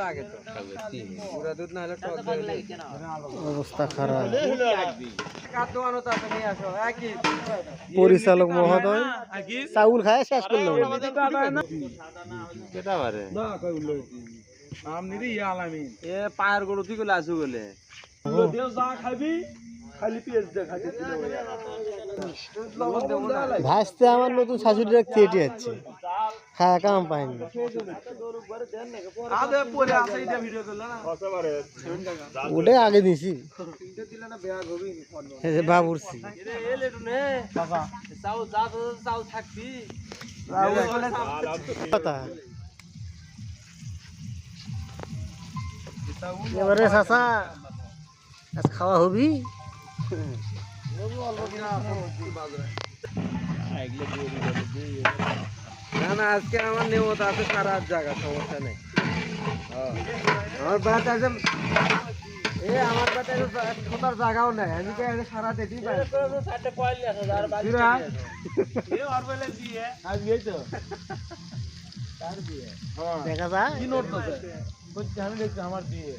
লাগে তো গুঁড়া দুধ না হলে টক অবস্থা খারাপ। নিয়ে আসো একই পরিচালক মহোদয় চাউল খায় শেষ করলো। পায়ের গরু তুই গেলে আসু গেলে ভাসতে আমার নতুন শাশুড়ি চেটে যাচ্ছে, খায়া কাম পায়নি। ওটাই আগে দিছি বাবুরছি এবারে চাচা আজ খাওয়া হবি। না না আজকে আমার নেমতা আছে সারা জায়গা সমস্যা নেই। আমার বাত আছে আমার বাতে ছোটার জায়গাও নাই, আমি সারা দিতেই পাই দেখা যায় কি নোট আমি দেখছি আমার দিয়ে